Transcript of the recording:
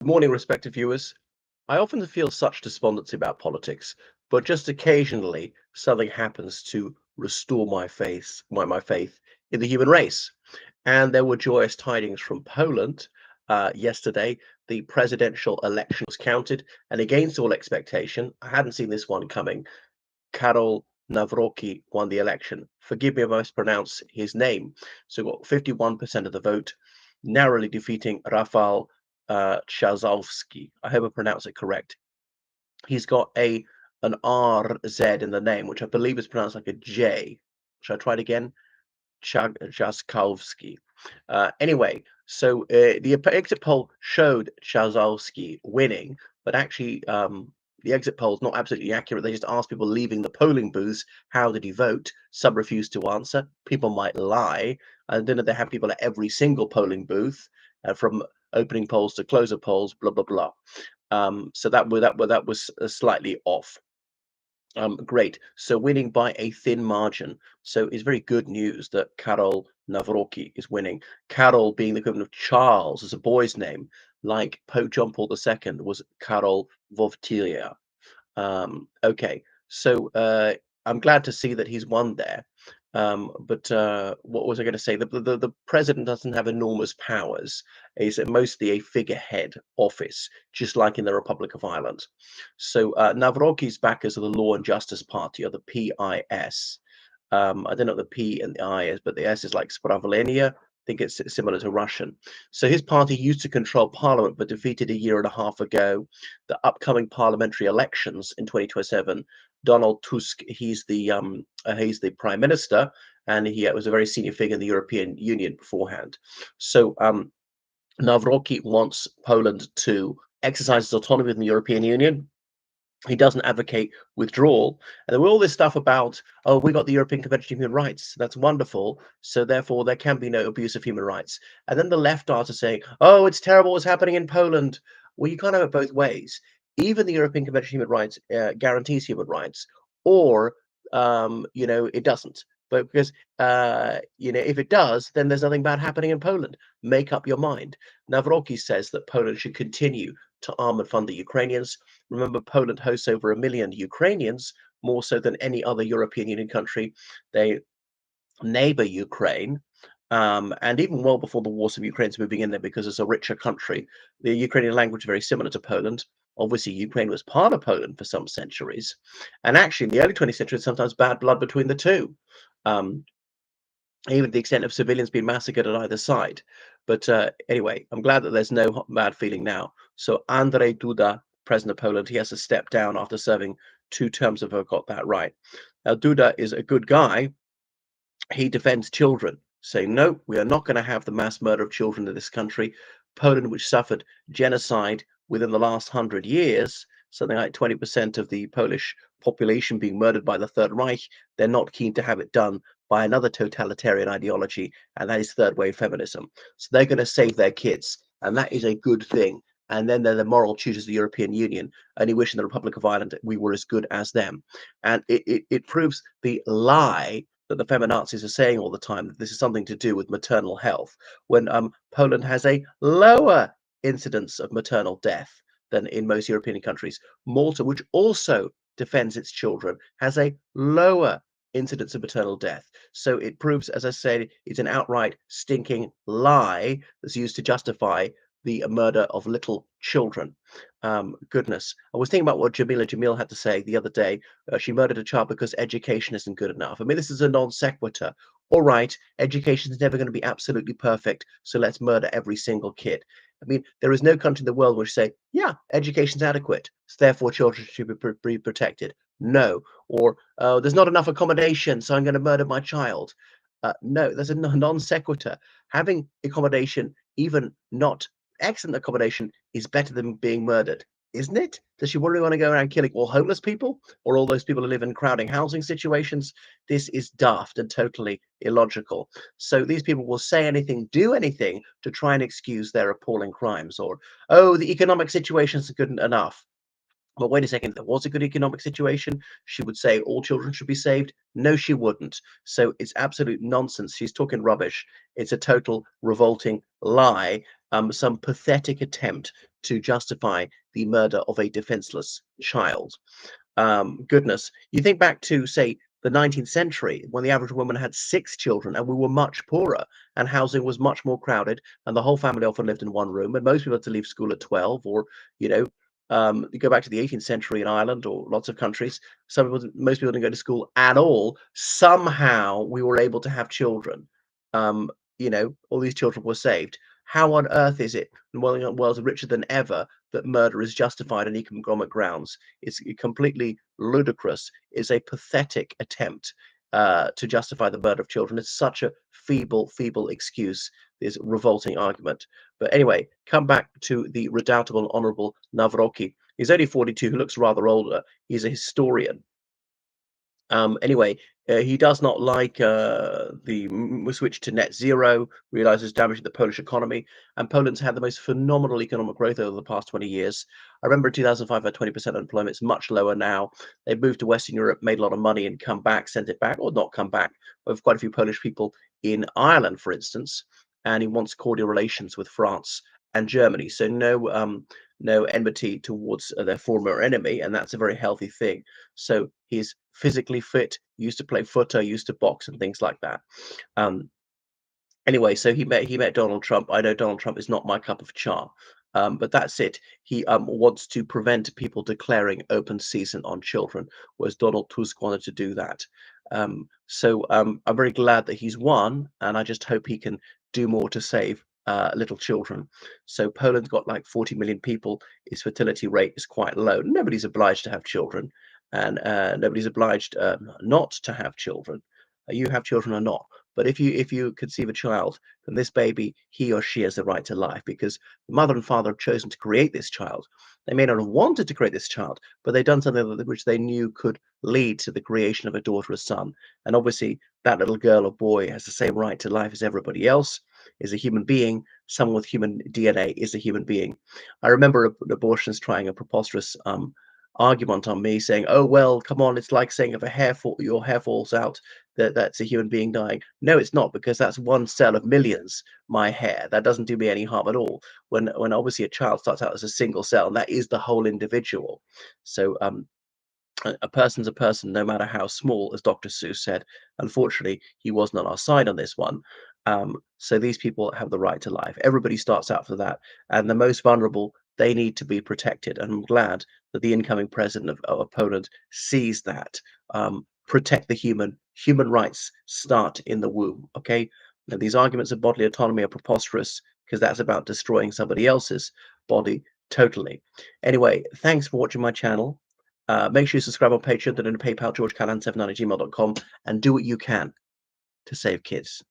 Good morning, respected viewers. I often feel such despondency about politics, but just occasionally something happens to restore my faith in the human race. And there were joyous tidings from Poland yesterday. The presidential election was counted, and against all expectation, I hadn't seen this one coming. Karol Nawrocki won the election. Forgive me if I mispronounce his name. So got 51% of the vote, narrowly defeating Rafał Trzaskowski. I hope I pronounce it correct. He's got an RZ in the name, which I believe is pronounced like a J. Should I try it again? Trzaskowski. Anyway, so the exit poll showed Trzaskowski winning, but actually the exit poll is not absolutely accurate. They just asked people leaving the polling booths, how did you vote? Some refused to answer. People might lie. And then they have people at every single polling booth, from opening polls to closer polls, blah, blah, blah. So that was slightly off. Great. So winning by a thin margin. So it's very good news that Karol Nawrocki is winning. Karol being the equivalent of Charles as a boy's name, like Pope John Paul II was Karol Wojtyla. Okay, so I'm glad to see that he's won there. But what was I going to say? The president doesn't have enormous powers. He's mostly a figurehead office, just like in the Republic of Ireland. So Nawrocki's backers are the Law and Justice Party, or the PIS. I don't know what the P and the I is, but the S is like Spravlenia. I think it's similar to Russian. So his party used to control parliament, but defeated a year and a half ago the upcoming parliamentary elections in 2027. Donald Tusk, he's the prime minister, and he was a very senior figure in the European Union beforehand. So Nawrocki wants Poland to exercise its autonomy within the European Union. He doesn't advocate withdrawal. And there were all this stuff about, oh, we got the European Convention of Human Rights. That's wonderful. So therefore, there can be no abuse of human rights. And then the left are to say, oh, it's terrible what's happening in Poland. Well, you can't have it both ways. Even the European Convention of Human Rights guarantees human rights, or it doesn't. But because if it does, then there's nothing bad happening in Poland. Make up your mind. Nawrocki says that Poland should continue to arm and fund the Ukrainians. Remember, Poland hosts over 1 million Ukrainians, more so than any other European Union country. They neighbor Ukraine, and even well before the wars of Ukraine to begin there, because it's a richer country. The Ukrainian language is very similar to Poland. Obviously, Ukraine was part of Poland for some centuries, and actually, in the early 20th century, sometimes bad blood between the two. Even to the extent of civilians being massacred at either side. But anyway, I'm glad that there's no bad feeling now. So Andrzej Duda, president of Poland, he has to step down after serving 2 terms, if I've got that right. Now, Duda is a good guy. He defends children, saying, no, we are not going to have the mass murder of children in this country. Poland, which suffered genocide within the last 100 years, something like 20% of the Polish population being murdered by the Third Reich, they're not keen to have it done by another totalitarian ideology, and that is third wave feminism. So they're going to save their kids, and that is a good thing. And then they're the moral tutors of the European Union, only wishing the Republic of Ireland we were as good as them. And it proves the lie that the feminazis are saying all the time, that this is something to do with maternal health, when Poland has a lower incidence of maternal death than in most European countries. Malta, which also defends its children, has a lower incidence of maternal death. So it proves, as I said, it's an outright stinking lie that's used to justify the murder of little children. Goodness. I was thinking about what Jamila Jamil had to say the other day. She murdered a child because education isn't good enough. I mean, this is a non sequitur. All right, education is never going to be absolutely perfect, so let's murder every single kid. I mean, there is no country in the world which say, yeah, education's adequate, so therefore children should be protected. No. Or there's not enough accommodation, so I'm going to murder my child. No, there's a non sequitur. Having accommodation, even not excellent accommodation, is better than being murdered, isn't it? Does she really want to go around killing all homeless people, or all those people who live in crowding housing situations? This is daft and totally illogical. So these people will say anything, do anything to try and excuse their appalling crimes, or, oh, the economic situation is good enough. Well, wait a second, if there was a good economic situation, she would say all children should be saved. No, she wouldn't. So it's absolute nonsense. She's talking rubbish. It's a total revolting lie, some pathetic attempt to justify the murder of a defenseless child. Goodness, you think back to, say, the 19th century when the average woman had 6 children and we were much poorer and housing was much more crowded and the whole family often lived in one room and most people had to leave school at 12 or, you know, you go back to the 18th century in Ireland or lots of countries, most people didn't go to school at all. Somehow we were able to have children. Um, all these children were saved. How on earth is it, when the world's richer than ever, that murder is justified on economic grounds? It's completely ludicrous. It's a pathetic attempt to justify the murder of children. It's such a feeble, feeble excuse, this revolting argument. But anyway, come back to the redoubtable, honorable Nawrocki. He's only 42, he looks rather older. He's a historian. Anyway, he does not like the switch to net zero, realizes damaging the Polish economy, and Poland's had the most phenomenal economic growth over the past 20 years. I remember in 2005, had 20% unemployment. It's much lower now. They've moved to Western Europe, made a lot of money, and come back, sent it back, or not come back. We have quite a few Polish people in Ireland, for instance, and he wants cordial relations with France and Germany. So no enmity towards their former enemy, and that's a very healthy thing. So he's physically fit, used to play footer, used to box and things like that. Um, Anyway, so he met Donald Trump. I know Donald Trump is not my cup of cha, but that's it. He wants to prevent people declaring open season on children, whereas Donald Tusk wanted to do that. I'm very glad that he's won, and I just hope he can do more to save little children. So Poland's got like 40 million people. Its fertility rate is quite low. Nobody's obliged to have children, and nobody's obliged not to have children. You have children or not. But if you conceive a child, then this baby, he or she has the right to life because the mother and father have chosen to create this child. They may not have wanted to create this child, but they've done something which they knew could lead to the creation of a daughter or son. And obviously, that little girl or boy has the same right to life as everybody else, is a human being. Someone with human DNA is a human being. I remember abortionists trying a preposterous argument on me saying, oh, well, come on, it's like saying if your hair falls out, that's a human being dying. No, it's not, because that's one cell of millions, my hair. That doesn't do me any harm at all. When obviously a child starts out as a single cell, and that is the whole individual. So a person's a person, no matter how small, as Dr. Seuss said. Unfortunately, he wasn't on our side on this one. So these people have the right to life. Everybody starts out for that, and the most vulnerable, they need to be protected. And I'm glad that the incoming president of Poland sees that. Protect the human. Human rights start in the womb. Okay. Now, these arguments of bodily autonomy are preposterous because that's about destroying somebody else's body totally. Anyway, thanks for watching my channel. Make sure you subscribe on Patreon, donate on PayPal, georgecallan79@gmail.com, and do what you can to save kids.